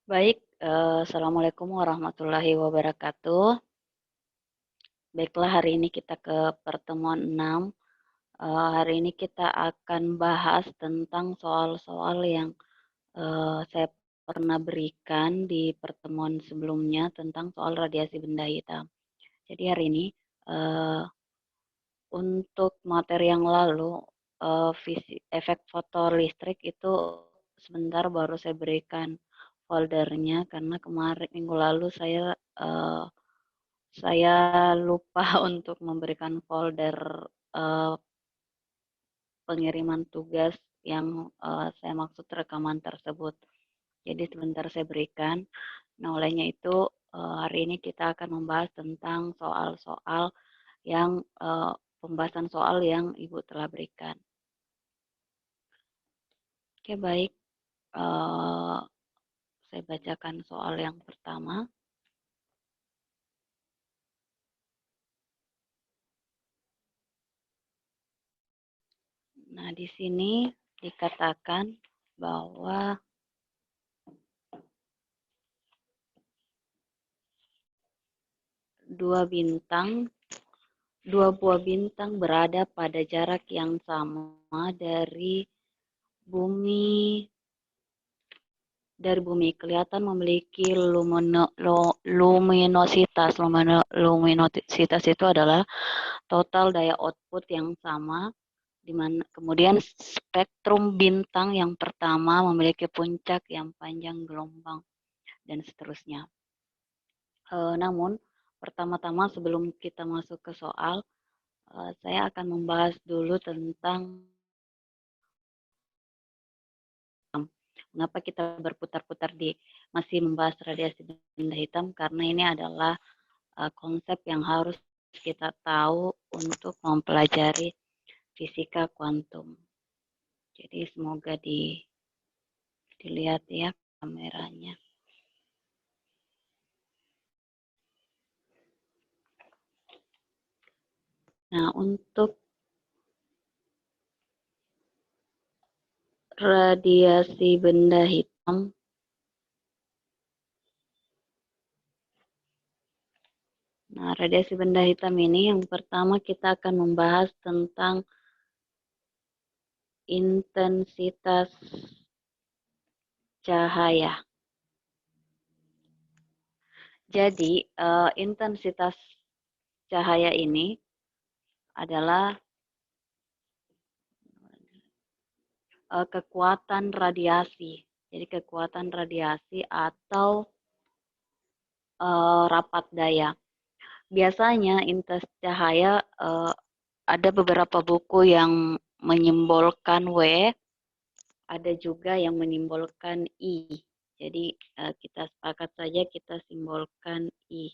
Baik, Assalamualaikum warahmatullahi wabarakatuh. Baiklah, hari ini kita ke pertemuan 6. Hari ini kita akan bahas tentang soal-soal yang saya pernah berikan di pertemuan sebelumnya tentang soal radiasi benda hitam. Jadi hari ini uh, untuk materi yang lalu, efek fotoelistrik itu sebentar baru saya berikan foldernya karena kemarin minggu lalu saya lupa untuk memberikan folder pengiriman tugas yang saya maksud rekaman tersebut. Jadi sebentar saya berikan. Nah, olehnya itu hari ini kita akan membahas tentang soal-soal yang pembahasan soal yang Ibu telah berikan. Oke, baik. Saya bacakan soal yang pertama. Nah, di sini dikatakan bahwa dua buah bintang berada pada jarak yang sama bumi dari bumi kelihatan memiliki luminositas. Luminositas itu adalah total daya output yang sama, di mana kemudian spektrum bintang yang pertama memiliki puncak yang panjang gelombang dan seterusnya. Namun pertama-tama sebelum kita masuk ke soal, saya akan membahas dulu tentang mengapa kita berputar-putar masih membahas radiasi benda hitam, karena ini adalah konsep yang harus kita tahu untuk mempelajari fisika kuantum. Jadi semoga dilihat ya kameranya. Nah, untuk radiasi benda hitam, radiasi benda hitam ini yang pertama kita akan membahas tentang intensitas cahaya. Jadi, intensitas cahaya ini adalah kekuatan radiasi. Jadi, kekuatan radiasi atau rapat daya. Biasanya intensitas cahaya ada beberapa buku yang menyimbolkan W, ada juga yang menyimbolkan I. Jadi kita sepakat saja kita simbolkan I.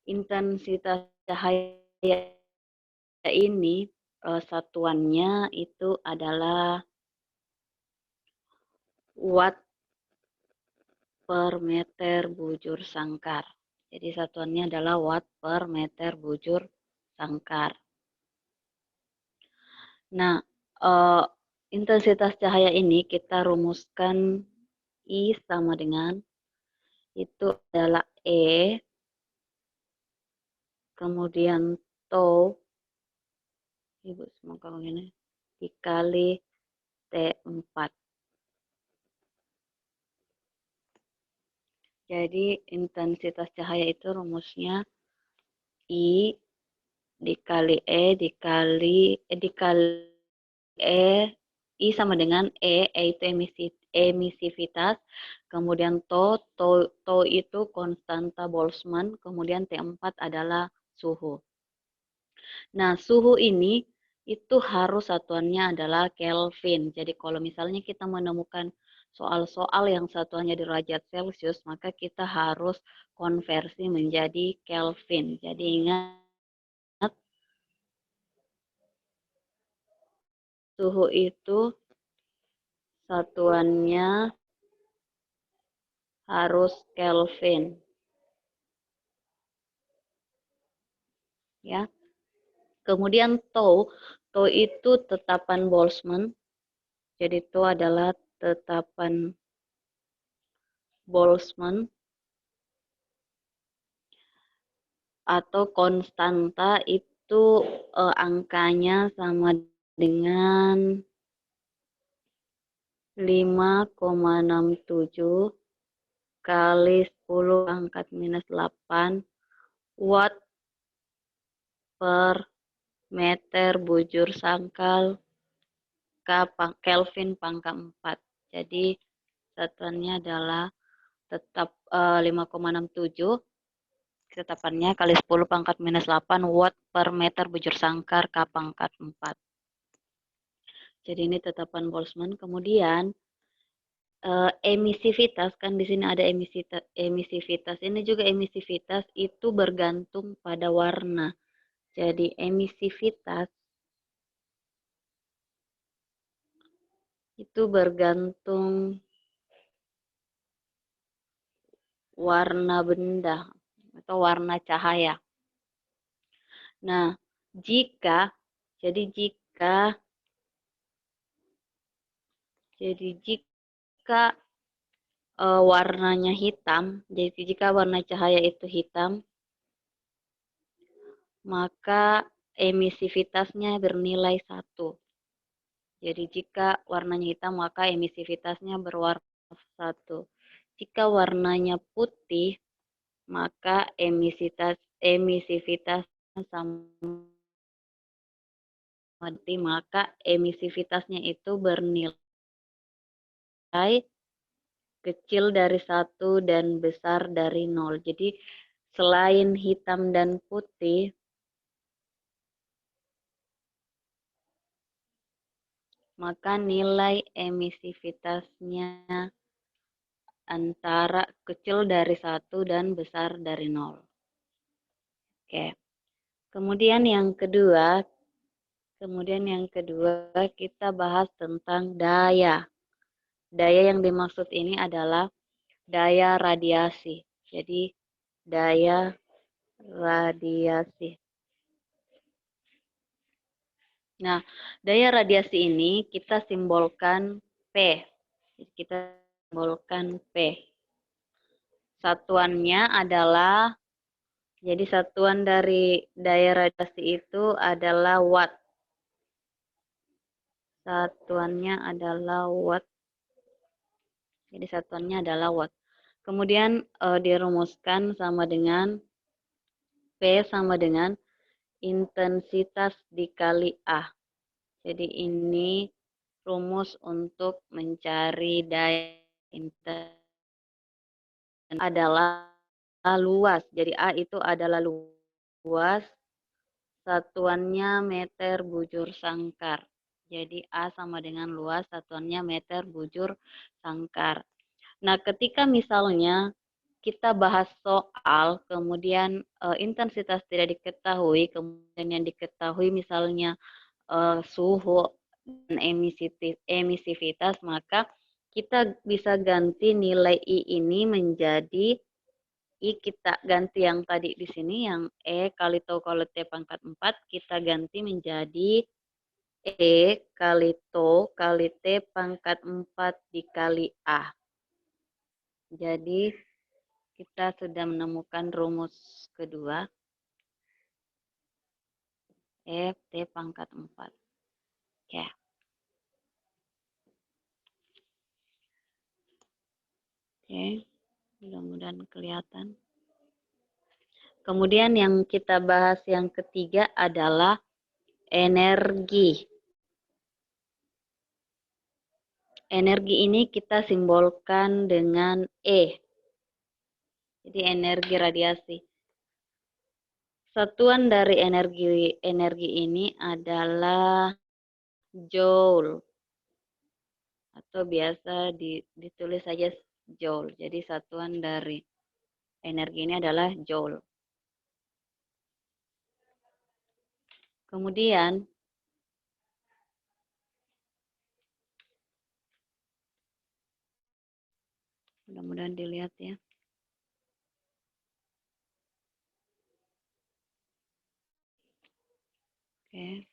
Intensitas cahaya ini satuannya itu adalah watt per meter bujur sangkar. Jadi satuannya adalah watt per meter bujur sangkar. Nah, intensitas cahaya ini kita rumuskan I sama dengan itu adalah E, kemudian tau, Ibu semoga begini, dikali T4. Jadi intensitas cahaya itu rumusnya I dikali E I sama dengan E itu emisivitas, kemudian tau itu konstanta Boltzmann, kemudian T4 adalah suhu. Nah, suhu ini itu harus satuannya adalah Kelvin. Jadi kalau misalnya kita menemukan soal-soal yang satuannya derajat Celcius, maka kita harus konversi menjadi Kelvin. Jadi ingat, suhu itu satuannya harus Kelvin. Ya. Kemudian tau itu tetapan Boltzmann. Jadi itu adalah tetapan Boltzmann atau konstanta itu angkanya sama dengan 5,67 kali 10 pangkat minus 8 watt per meter bujur sangkal Kelvin pangkat 4. Jadi satuannya adalah tetap 5,67, tetapannya kali 10 pangkat minus 8 watt per meter bujur sangkar K pangkat 4. Jadi ini tetapan Boltzmann. Kemudian emisivitas, kan di sini ada emisivitas. Ini juga emisivitas itu bergantung pada warna. Jadi emisivitas itu bergantung warna benda atau warna cahaya. Nah, jika warnanya hitam, jadi jika warna cahaya itu hitam, maka emisivitasnya bernilai 1. Jadi jika warnanya hitam, maka emisivitasnya berwarna 1. Jika warnanya putih, maka emisivitasnya sama, maka emisivitasnya itu bernilai kecil dari 1 dan besar dari 0. Jadi selain hitam dan putih, maka nilai emisivitasnya antara kecil dari 1 dan besar dari 0. Oke. Kemudian yang kedua kita bahas tentang daya. Daya yang dimaksud ini adalah daya radiasi. Jadi daya radiasi. Nah, daya radiasi ini kita simbolkan P. Kita simbolkan P. Satuannya adalah, jadi satuan dari daya radiasi itu adalah watt. Satuannya adalah watt. Jadi satuannya adalah watt. Kemudian dirumuskan sama dengan P sama dengan intensitas dikali A. Jadi ini rumus untuk mencari daya intensitas adalah luas. Jadi A itu adalah luas, satuannya meter bujur sangkar. Jadi A sama dengan luas, satuannya meter bujur sangkar. Nah, ketika misalnya kita bahas soal, kemudian intensitas tidak diketahui, kemudian yang diketahui misalnya suhu dan emisivitas, maka kita bisa ganti nilai I ini menjadi I, kita ganti yang tadi di sini yang E kali tau kali T pangkat 4, kita ganti menjadi E kali tau kali T pangkat 4 dikali A. Jadi kita sudah menemukan rumus kedua, E T pangkat 4. Ya. Oke, mudah-mudahan kelihatan. Kemudian yang kita bahas yang ketiga adalah energi. Energi ini kita simbolkan dengan E. Jadi energi radiasi. Satuan dari energi ini adalah joule. Atau biasa ditulis saja joule. Jadi satuan dari energi ini adalah joule. Kemudian mudah-mudahan dilihat ya. Oke.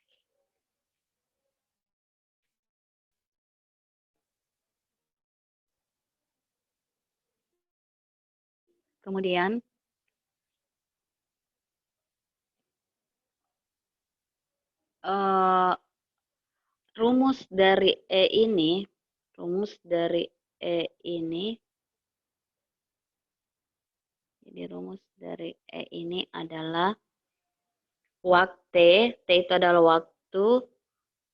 Kemudian rumus dari jadi rumus dari E ini adalah waktu, T itu adalah waktu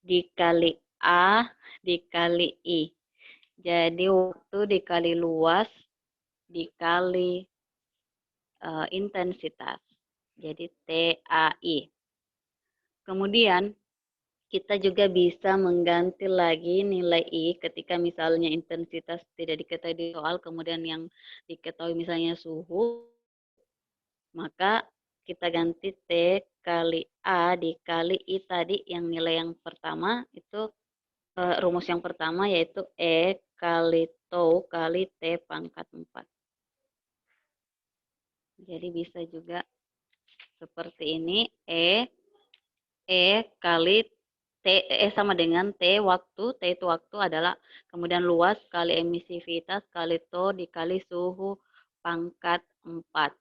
dikali A dikali I. Jadi waktu dikali luas dikali intensitas. Jadi TAI. Kemudian kita juga bisa mengganti lagi nilai I ketika misalnya intensitas tidak diketahui di soal, kemudian yang diketahui misalnya suhu, maka kita ganti T kali A dikali I tadi yang nilai yang pertama itu rumus yang pertama yaitu E kali tau kali T pangkat 4. Jadi bisa juga seperti ini, E kali T, sama dengan T waktu, T itu waktu adalah kemudian luas kali emisivitas kali tau dikali suhu pangkat 4.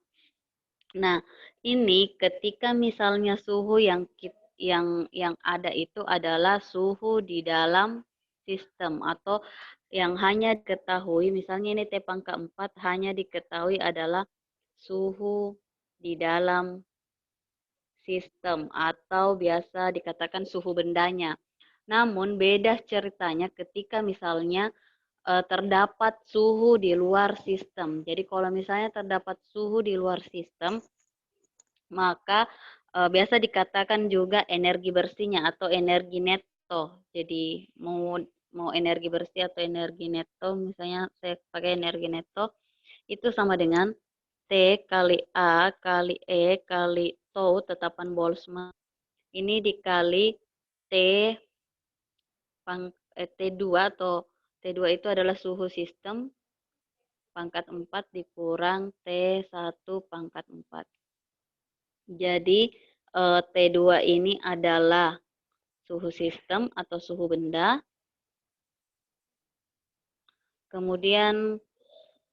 Nah, ini ketika misalnya suhu yang ada itu adalah suhu di dalam sistem atau yang hanya diketahui, misalnya ini T pangkat 4 hanya diketahui adalah suhu di dalam sistem atau biasa dikatakan suhu bendanya. Namun beda ceritanya ketika misalnya terdapat suhu di luar sistem. Jadi kalau misalnya terdapat suhu di luar sistem, maka biasa dikatakan juga energi bersihnya atau energi neto. Jadi mau energi bersih atau energi neto, misalnya saya pakai energi neto, itu sama dengan T kali A kali E kali tau tetapan Boltzmann ini dikali T T2 atau T2 itu adalah suhu sistem pangkat 4 dikurang T1 pangkat 4. Jadi T2 ini adalah suhu sistem atau suhu benda. Kemudian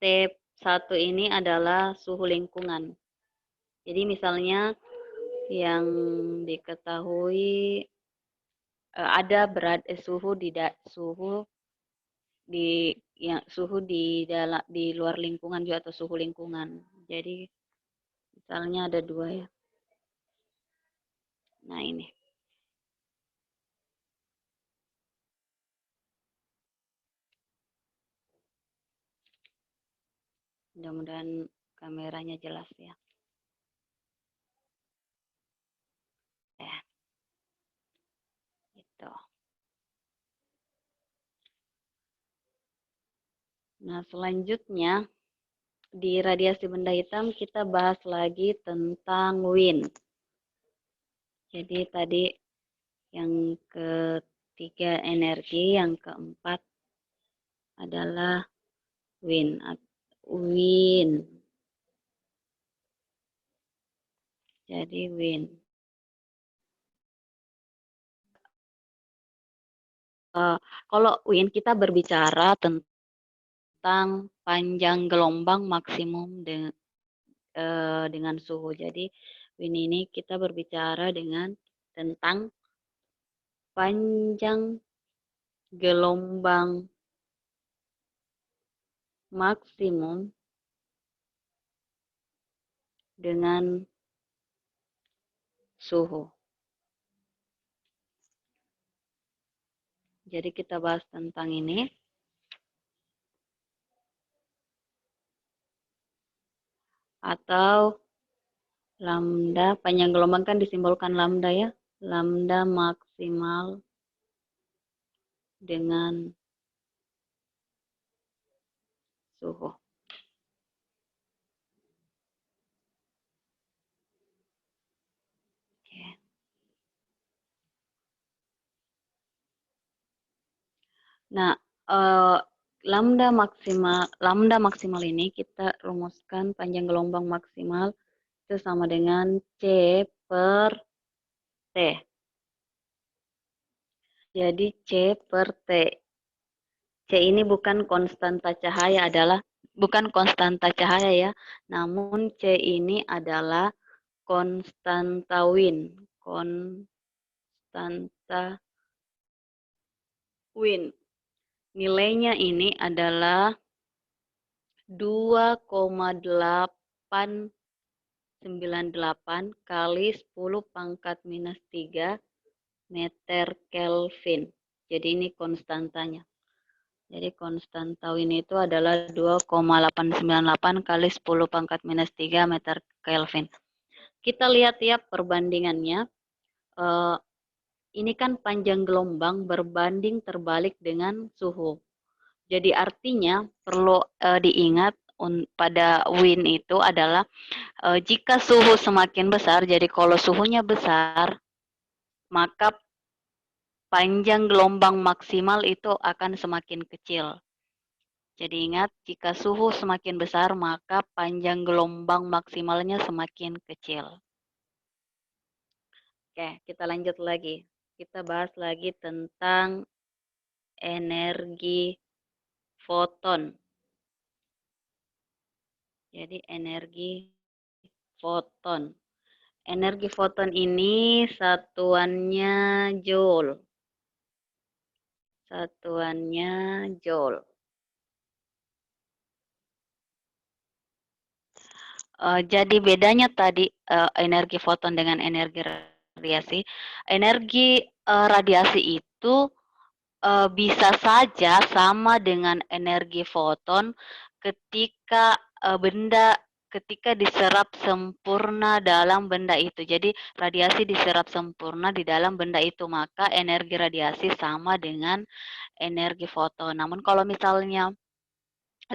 T1 ini adalah suhu lingkungan. Jadi misalnya yang diketahui ada suhu di luar lingkungan juga atau suhu lingkungan. Jadi misalnya ada dua ya. Nah ini. Mudah-mudahan kameranya jelas ya. Ya. Gitu. Nah, selanjutnya di radiasi benda hitam kita bahas lagi tentang wind. Jadi tadi yang ketiga energi, yang keempat adalah wind. Wind. Jadi wind. Kalau wind kita berbicara tentang panjang gelombang maksimum dengan suhu. Jadi wind ini kita berbicara tentang panjang gelombang maksimum dengan suhu. Jadi kita bahas tentang ini. Atau lambda, panjang gelombang kan disimbolkan lambda ya. Lambda maksimal dengan suhu. Nah, lambda maksimal ini kita rumuskan panjang gelombang maksimal itu sama dengan C per T. Jadi C per T. C ini bukan konstanta cahaya, adalah bukan konstanta cahaya ya, namun C ini adalah konstanta Wien. Konstanta Wien. Nilainya ini adalah 2,898 kali 10 pangkat minus 3 meter Kelvin. Jadi ini konstantanya. Jadi konstanta Wien itu adalah 2,898 kali 10 pangkat minus 3 meter Kelvin. Kita lihat ya perbandingannya. Ini kan panjang gelombang berbanding terbalik dengan suhu. Jadi artinya perlu diingat pada Wien itu adalah jika suhu semakin besar, jadi kalau suhunya besar, maka panjang gelombang maksimal itu akan semakin kecil. Jadi ingat, jika suhu semakin besar, maka panjang gelombang maksimalnya semakin kecil. Oke, kita lanjut lagi. Kita bahas lagi tentang energi foton. Jadi energi foton. Energi foton ini satuannya joule. Satuannya joule. Jadi bedanya tadi energi foton dengan energi radiasi. Energi radiasi itu bisa saja sama dengan energi foton ketika ketika diserap sempurna dalam benda itu. Jadi radiasi diserap sempurna di dalam benda itu, maka energi radiasi sama dengan energi foton. Namun kalau misalnya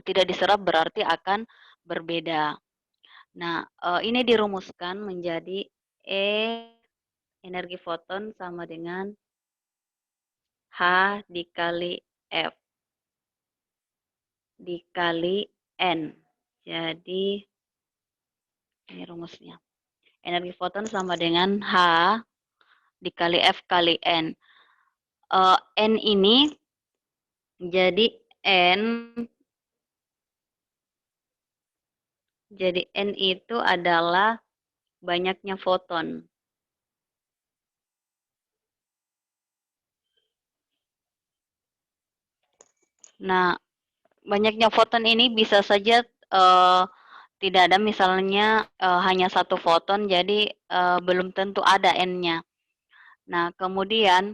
tidak diserap berarti akan berbeda. Nah, ini dirumuskan menjadi E energi foton sama dengan H dikali F dikali N. Jadi, ini rumusnya. Energi foton sama dengan H dikali F kali N. N ini, jadi N itu adalah banyaknya foton. Nah, banyaknya foton ini bisa saja tidak ada misalnya hanya satu foton, jadi belum tentu ada N-nya. Nah, kemudian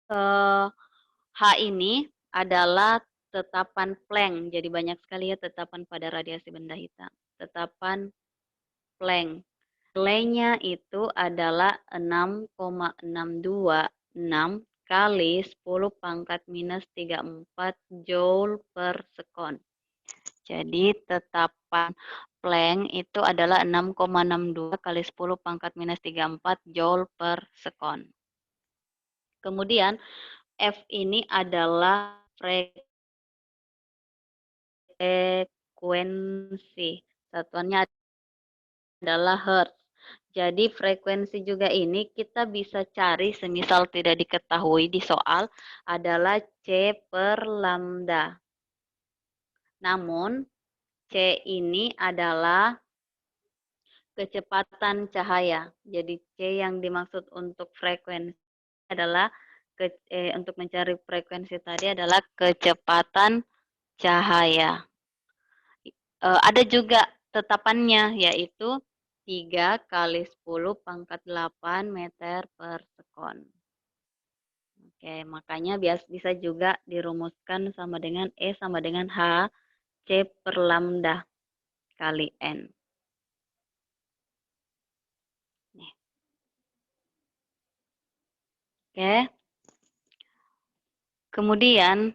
H ini adalah tetapan Planck. Jadi banyak sekali ya tetapan pada radiasi benda hitam. Tetapan Planck. Nilainya itu adalah 6,626 kali 10 pangkat minus 34 Joule per sekon. Jadi tetapan Planck itu adalah 6,62 kali 10 pangkat minus 34 Joule per sekon. Kemudian F ini adalah frekuensi. Satuannya adalah Hertz. Jadi frekuensi juga ini kita bisa cari semisal tidak diketahui di soal adalah C per lambda. Namun C ini adalah kecepatan cahaya. Jadi C yang dimaksud untuk frekuensi adalah untuk mencari frekuensi tadi adalah kecepatan cahaya. Ada juga tetapannya yaitu 3 kali 10 pangkat 8 meter per sekon. Oke, makanya bisa juga dirumuskan sama dengan E sama dengan H C per lambda kali N. Nih. Oke. Kemudian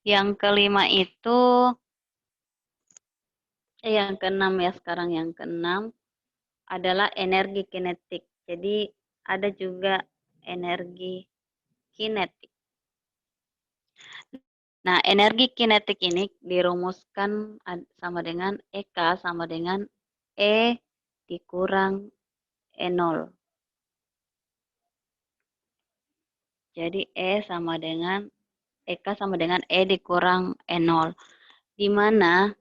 yang kelima itu yang keenam ya sekarang yang keenam adalah energi kinetik. Jadi ada juga energi kinetik. Nah, energi kinetik ini dirumuskan sama dengan EK sama dengan E dikurang E0. Jadi EK sama dengan E dikurang E0. Di mana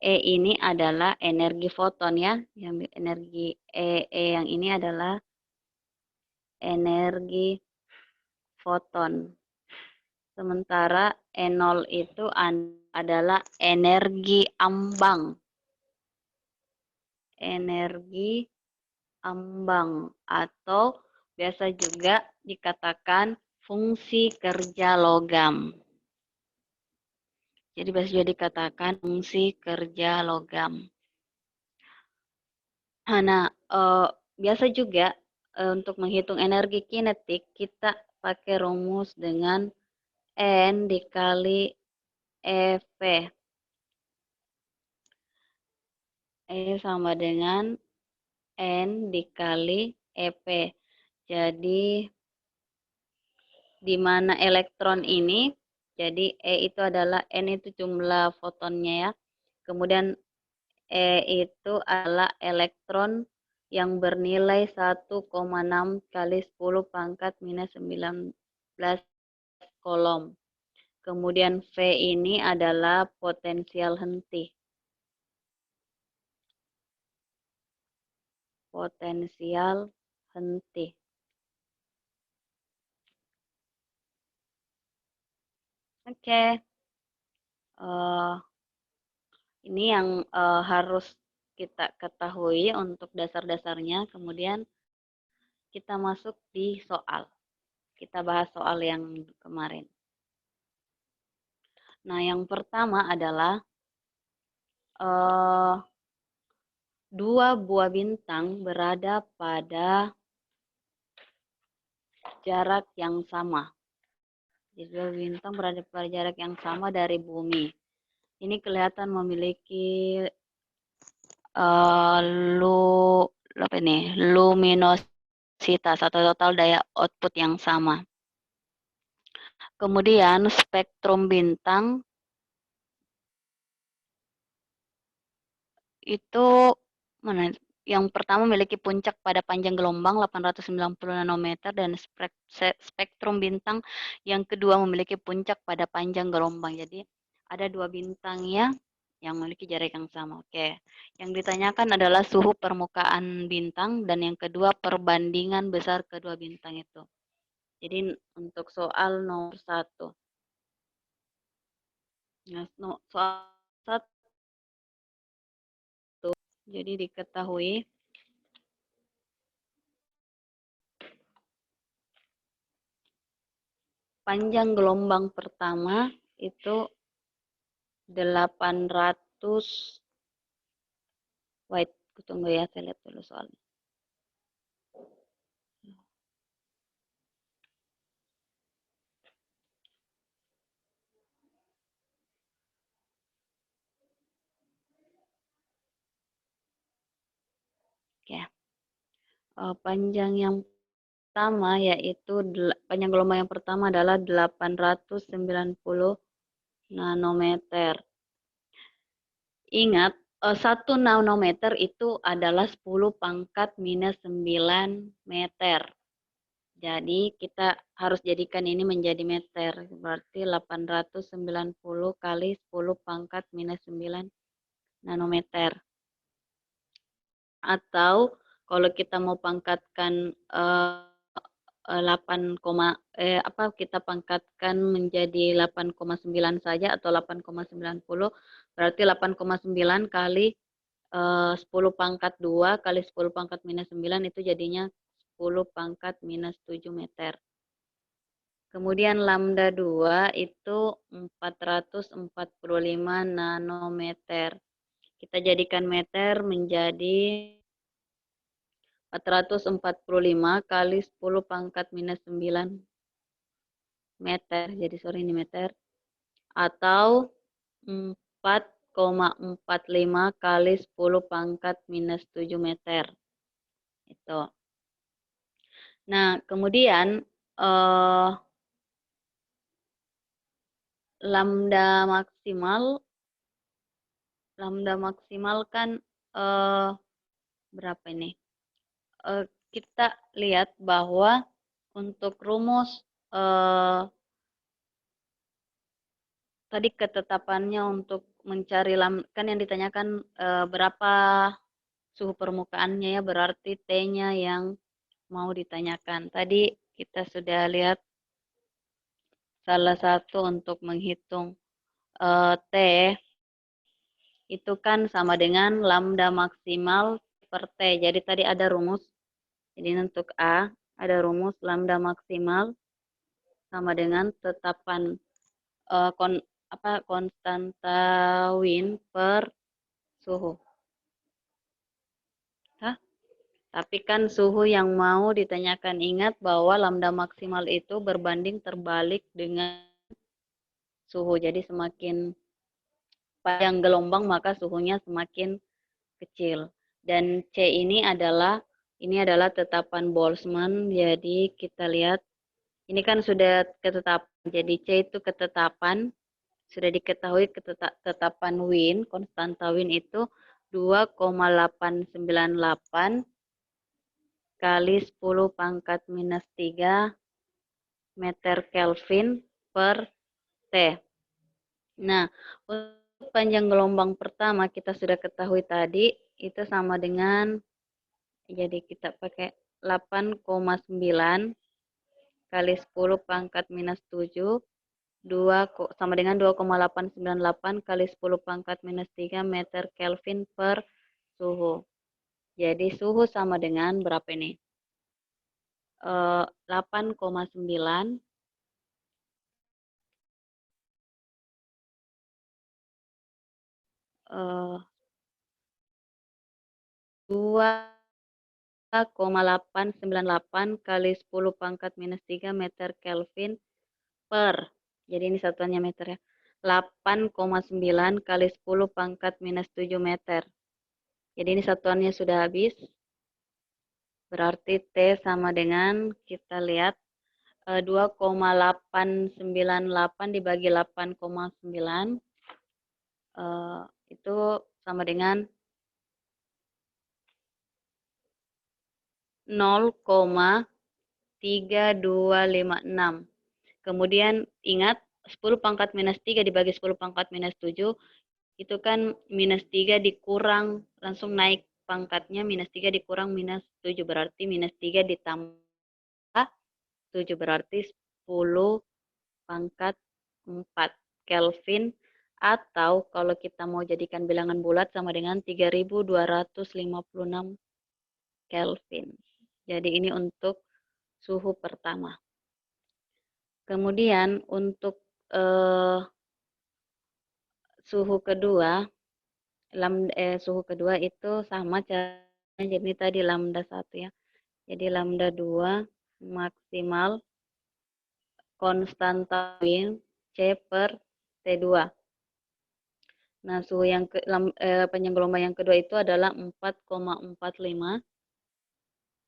E ini adalah energi foton ya. Yang energi E yang ini adalah energi foton. Sementara E0 itu adalah energi ambang. Energi ambang atau biasa juga dikatakan fungsi kerja logam. Jadi biasa juga dikatakan fungsi kerja logam. Nah, biasa juga untuk menghitung energi kinetik kita pakai rumus dengan N dikali EV. E sama dengan N dikali EP. Jadi di mana elektron ini, jadi E itu adalah N itu jumlah fotonnya ya. Kemudian E itu adalah elektron yang bernilai 1,6 kali 10 pangkat minus 19 kolom. Kemudian V ini adalah potensial henti. Potensial henti. Oke. Ini yang harus kita ketahui untuk dasar-dasarnya. Kemudian kita masuk di soal. Kita bahas soal yang kemarin. Nah, yang pertama adalah dua buah bintang berada pada jarak yang sama. Jadi dua bintang berada pada jarak yang sama dari bumi. Ini kelihatan memiliki luminositas atau total daya output yang sama. Kemudian spektrum bintang itu yang pertama memiliki puncak pada panjang gelombang 890 nanometer dan spektrum bintang yang kedua memiliki puncak pada panjang gelombang. Jadi ada dua bintang ya yang memiliki jarak yang sama. Oke. Yang ditanyakan adalah suhu permukaan bintang dan yang kedua perbandingan besar kedua bintang itu. Jadi untuk soal nomor 1. Nah, soal 1 jadi diketahui panjang gelombang pertama itu 800. Wait, tunggu ya, saya lihat dulu soalnya. Oke. Panjang yang pertama yaitu panjang gelombang yang pertama adalah 890 nanometer. Ingat, 1 nanometer itu adalah 10 pangkat minus 9 meter. Jadi kita harus jadikan ini menjadi meter. Berarti 890 kali 10 pangkat minus 9 nanometer. Atau kalau kita mau pangkatkan 8, kita pangkatkan menjadi 8,9 saja atau 8,90 berarti 8,9 kali 10 pangkat 2 kali 10 pangkat minus 9 itu jadinya 10 pangkat minus 7 meter. Kemudian lambda 2 itu 445 nanometer. Kita jadikan meter menjadi 445 kali 10 pangkat minus 9 meter. Jadi sorry ini meter. Atau 4,45 kali 10 pangkat minus 7 meter. Itu. Nah, kemudian lambda maksimal kan berapa ini? kita lihat bahwa untuk rumus tadi ketetapannya untuk mencari kan yang ditanyakan berapa suhu permukaannya ya, berarti T-nya yang mau ditanyakan. Tadi kita sudah lihat salah satu untuk menghitung T itu kan sama dengan lambda maksimal per T. Jadi tadi ada rumus. Jadi untuk A ada rumus lambda maksimal sama dengan tetapan konstanta Wien per suhu. Hah? Tapi kan suhu yang mau ditanyakan, ingat bahwa lambda maksimal itu berbanding terbalik dengan suhu. Jadi semakin panjang gelombang maka suhunya semakin kecil. Dan C ini adalah tetapan Boltzmann. Jadi kita lihat ini kan sudah ketetapan. Jadi C itu ketetapan, sudah diketahui ketetapan Wien, konstanta Wien itu 2,898 kali 10 pangkat minus 3 meter Kelvin per T. Nah, untuk panjang gelombang pertama kita sudah ketahui tadi, itu sama dengan, jadi kita pakai 8,9 kali 10 pangkat minus 7, sama dengan 2,898 kali 10 pangkat minus 3 meter Kelvin per suhu. Jadi suhu sama dengan berapa ini? 8,9 2,898 kali 10 pangkat minus 3 meter Kelvin per, jadi ini satuannya meter ya, 8,9 kali 10 pangkat minus 7 meter. Jadi ini satuannya sudah habis. Berarti T sama dengan, kita lihat, 2,898 dibagi 8,9 itu sama dengan 0,3256. Kemudian ingat 10 pangkat minus 3 dibagi 10 pangkat minus 7 itu kan minus 3 dikurang, langsung naik pangkatnya, minus 3 dikurang minus 7 berarti minus 3 ditambah 7 berarti 10 pangkat 4 Kelvin, atau kalau kita mau jadikan bilangan bulat sama dengan 3256 Kelvin. Jadi ini untuk suhu pertama. Kemudian untuk suhu kedua, suhu kedua itu sama caranya, jadi tadi lambda 1 ya. Jadi lambda 2 maksimal konstanta Wien C per T2. Nah, suhu yang panjang gelombang yang kedua itu adalah 4,45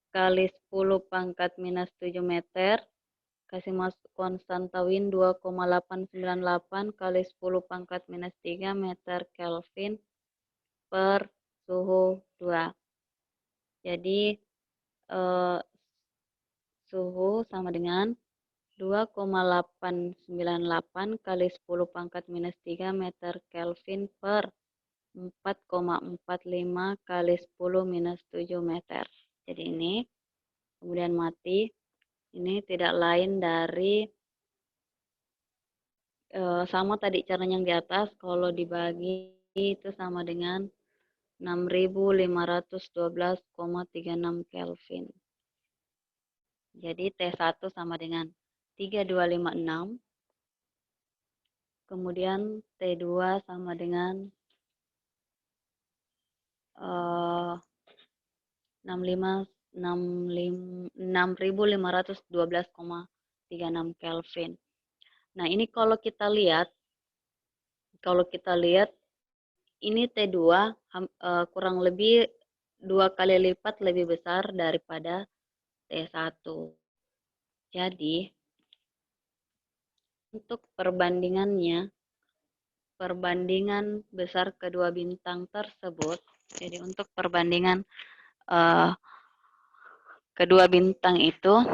kali 10 pangkat minus 7 meter, kasih masuk konstanta Wien 2,898 kali 10 pangkat minus 3 meter Kelvin per suhu 2. Jadi suhu sama dengan 2,898 kali 10 pangkat minus 3 meter Kelvin per 4,45 kali 10 minus 7 meter. Jadi ini, kemudian mati. Ini tidak lain dari sama tadi caranya yang di atas, kalau dibagi itu sama dengan 6512,36 Kelvin. Jadi T1 sama dengan 3256. Kemudian T2 sama dengan 6512,36 Kelvin. Nah, ini kalau kita lihat ini T2 kurang lebih 2 kali lipat lebih besar daripada T1. Jadi, untuk perbandingan besar kedua bintang tersebut, jadi untuk perbandingan kedua bintang itu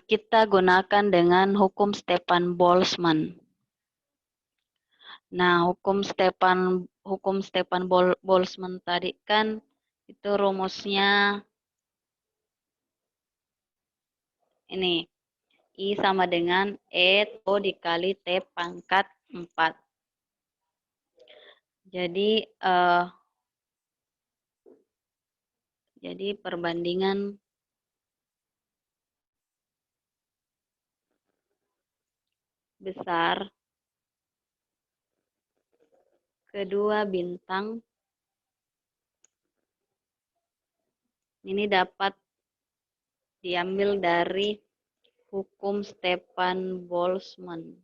kita gunakan dengan hukum Stefan Boltzmann. Nah, hukum Stefan Boltzmann tadi kan itu rumusnya ini. I sama dengan E Tau dikali T pangkat 4. Jadi perbandingan besar kedua bintang ini dapat diambil dari hukum Stefan Boltzmann.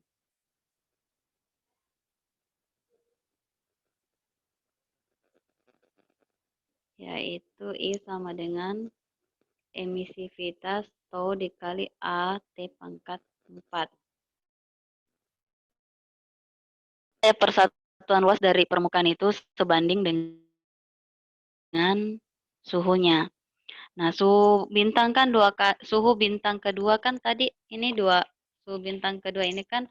Yaitu I sama dengan emisivitas Tau dikali A T pangkat 4. Persatuan luas dari permukaan itu sebanding dengan suhunya. Nah, suhu bintang kan suhu bintang kedua kan tadi ini suhu bintang kedua ini kan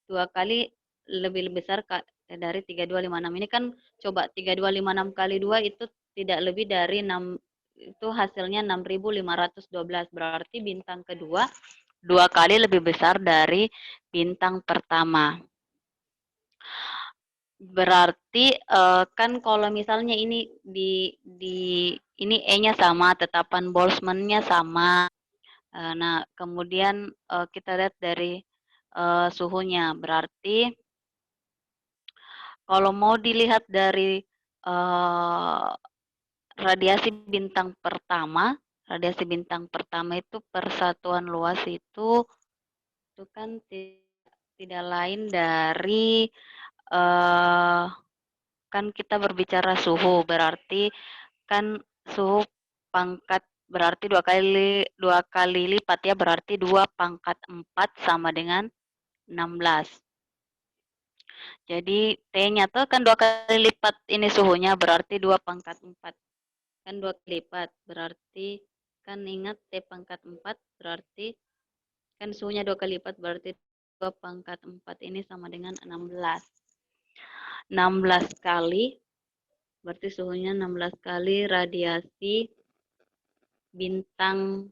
2 kali lebih besar dari 3256. Ini kan coba 3256 kali 2 itu tidak lebih dari 6, itu hasilnya 6512. Berarti bintang kedua 2 kali lebih besar dari bintang pertama. Berarti kan kalau misalnya ini ini E-nya sama, tetapan Boltzmann-nya sama. Nah, kemudian kita lihat dari suhunya. Berarti kalau mau dilihat dari radiasi bintang pertama itu persatuan luas itu kan tidak lain dari kan kita berbicara suhu, berarti kan suhu pangkat berarti dua kali lipat ya, berarti 2 pangkat 4 sama dengan 16. Jadi T-nya tuh kan 2 kali lipat ini suhunya, berarti 2 pangkat 4. Kan 2 kali lipat, berarti kan ingat T pangkat 4 berarti kan suhunya 2 kali lipat, berarti 2 pangkat 4 ini sama dengan 16. 16 kali, berarti suhunya 16 kali radiasi bintang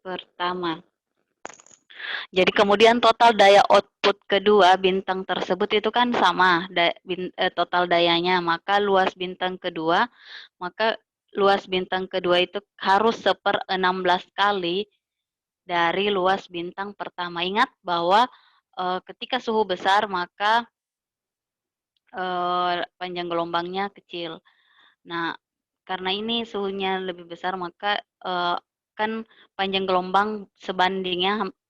pertama. Jadi kemudian total daya output kedua bintang tersebut itu kan sama total dayanya, maka luas bintang kedua itu harus 1/16 kali dari luas bintang pertama. Ingat bahwa ketika suhu besar maka panjang gelombangnya kecil. Nah, karena ini suhunya lebih besar maka kan panjang gelombang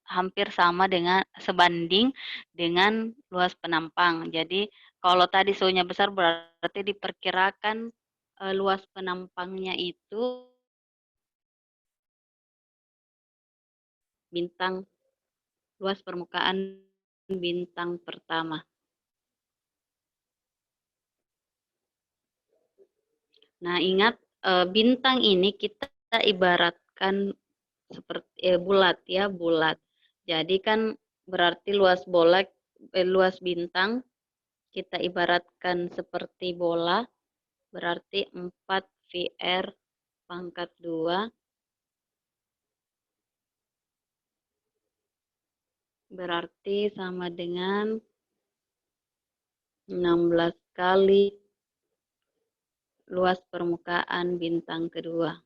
hampir sebanding dengan luas penampang. Jadi kalau tadi suhunya besar berarti diperkirakan luas penampangnya itu luas permukaan bintang pertama. Nah, ingat bintang ini kita ibaratkan seperti bulat ya, bulat. Jadi kan berarti luas bintang kita ibaratkan seperti bola, berarti 4 VR pangkat 2 berarti sama dengan 16 kali luas permukaan bintang kedua.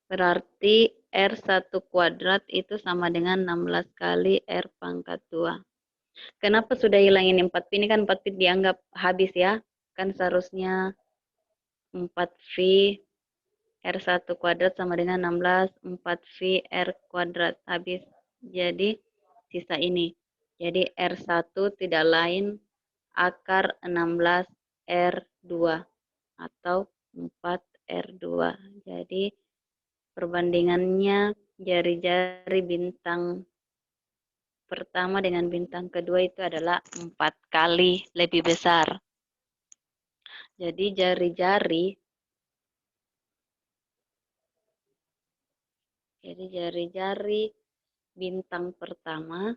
Berarti R1 kuadrat itu sama dengan 16 kali R pangkat 2. Kenapa sudah hilangin 4 pi? Ini kan 4 pi dianggap habis ya. Kan seharusnya 4V R1 kuadrat sama dengan 16, 4V R kuadrat habis. Jadi sisa ini. Jadi R1 tidak lain akar 16 R2 atau 4 R2. Jadi perbandingannya jari-jari bintang pertama dengan bintang kedua itu adalah 4 kali lebih besar. Jadi jari-jari bintang pertama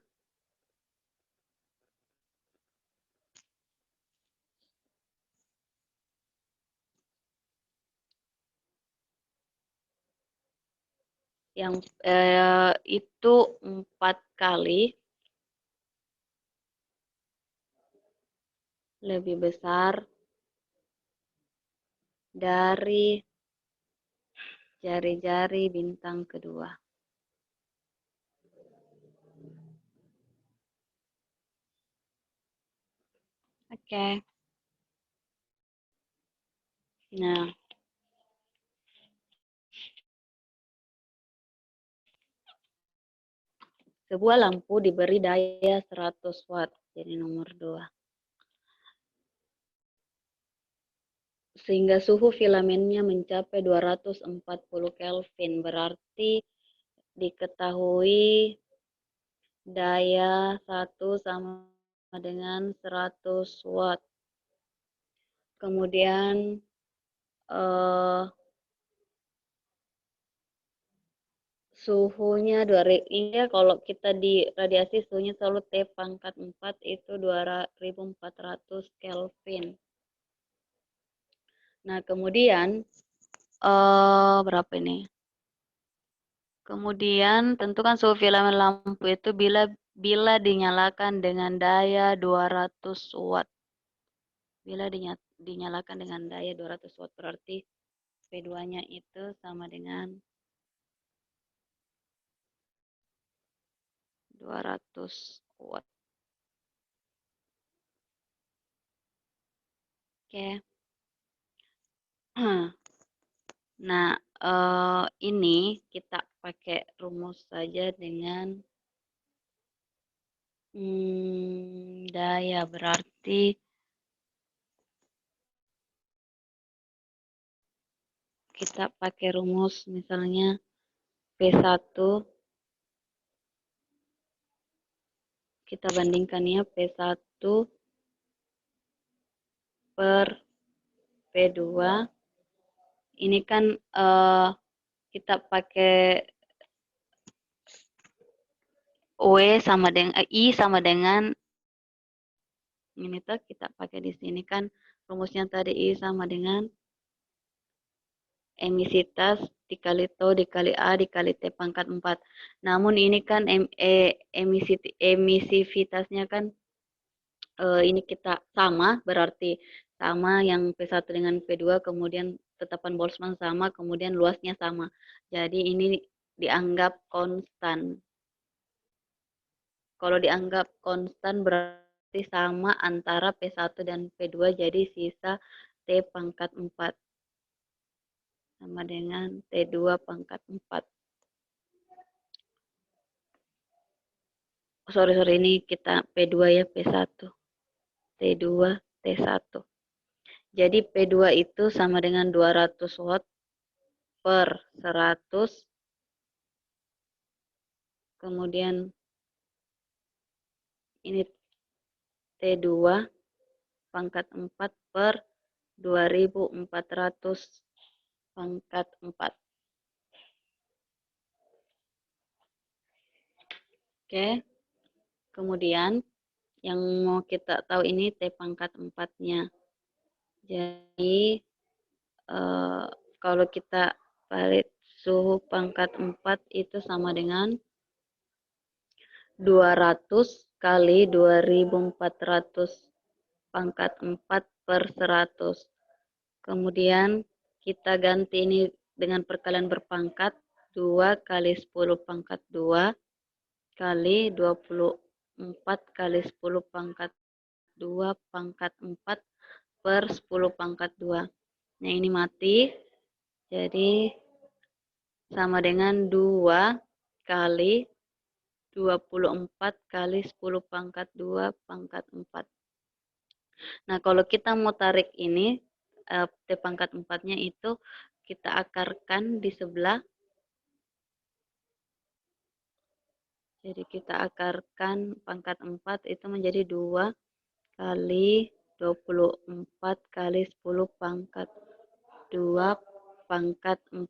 yang itu 4 kali lebih besar dari jari-jari bintang kedua. Oke. Nah, sebuah lampu diberi daya 100 watt, jadi nomor 2. Sehingga suhu filamennya mencapai 240 Kelvin, berarti diketahui daya 1 sama dengan 100 watt. Kemudian suhunya ini kalau kita di radiasi suhunya selalu T pangkat 4 itu 2400 Kelvin. Nah, kemudian berapa ini? Kemudian tentukan suhu filamen lampu itu bila dinyalakan dengan daya 200 watt. Bila dinyalakan dengan daya 200 watt berarti P2-nya itu sama dengan 200 watt. Oke. Nah, ini kita pakai rumus saja dengan daya, berarti kita pakai rumus misalnya P1, kita bandingkan ya P1 per P2. Ini kan kita pakai I sama dengan ini tuh kita pakai di sini kan rumusnya tadi I sama dengan emisitas dikali tau dikali A dikali T pangkat 4. Namun ini kan emisivitasnya kan ini kita sama, berarti sama yang P1 dengan P2, kemudian tetapan Boltzmann sama, kemudian luasnya sama. Jadi ini dianggap konstan. Kalau dianggap konstan berarti sama antara P1 dan P2, jadi sisa T pangkat 4 sama dengan T2 pangkat 4. Sorry, ini kita P2 ya, P1. T2, T1. Jadi P2 itu sama dengan 200 watt per 100. Kemudian ini T2 pangkat 4 per 2400 pangkat 4. Oke. Kemudian yang mau kita tahu ini T pangkat 4-nya. Jadi kalau kita balik suhu pangkat 4 itu sama dengan 200 kali 2400 pangkat 4 per 100. Kemudian kita ganti ini dengan perkalian berpangkat 2 kali 10 pangkat 2 kali 24 kali 10 pangkat 2 pangkat 4 per 10 pangkat 2. Nah, ini mati. Jadi sama dengan 2 kali 24 kali 10 pangkat 2 pangkat 4. Nah, kalau kita mau tarik ini, T pangkat 4-nya itu kita akarkan di sebelah Jadi kita akarkan pangkat 4 itu menjadi 2 kali 24 kali 10 pangkat 2 pangkat 4.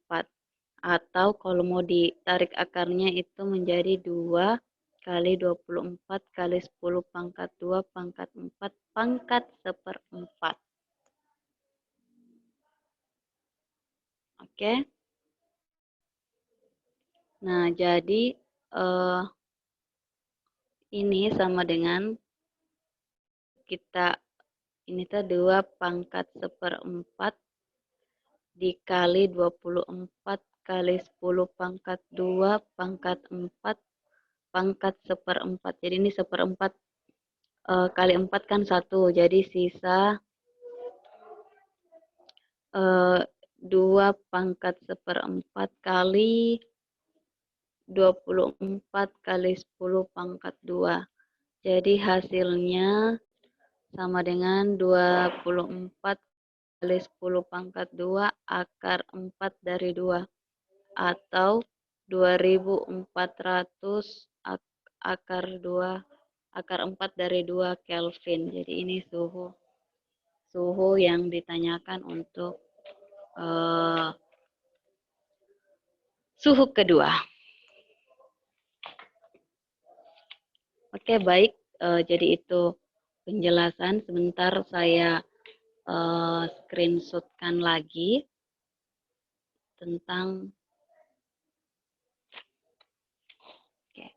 Atau kalau mau ditarik akarnya itu menjadi 2 kali 24 kali 10 pangkat 2 pangkat 4 pangkat seperempat. Oke. Nah, jadi ini sama dengan kita ini tuh 2 pangkat seperempat dikali 24 kali 10 pangkat 2 pangkat 4 pangkat seperempat. Jadi ini seperempat kali 4 kan 1. Jadi sisa 2 pangkat seperempat kali 24 kali 10 pangkat 2. Jadi hasilnya sama dengan 24 kali 10 pangkat 2 akar 4 dari 2. Atau 2400 akar 2 akar 4 dari 2 Kelvin. Jadi ini suhu yang ditanyakan untuk suhu kedua. Oke, baik. Jadi itu penjelasan. Sebentar saya screenshotkan lagi tentang. Oke.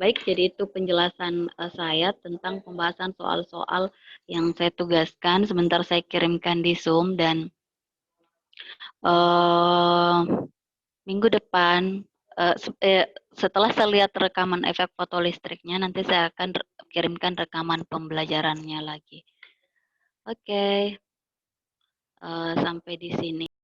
Baik, jadi itu penjelasan saya tentang pembahasan soal-soal yang saya tugaskan. Sebentar saya kirimkan di Zoom dan minggu depan setelah saya lihat rekaman efek fotolistriknya, nanti saya akan kirimkan rekaman pembelajarannya lagi. Oke, sampai di sini.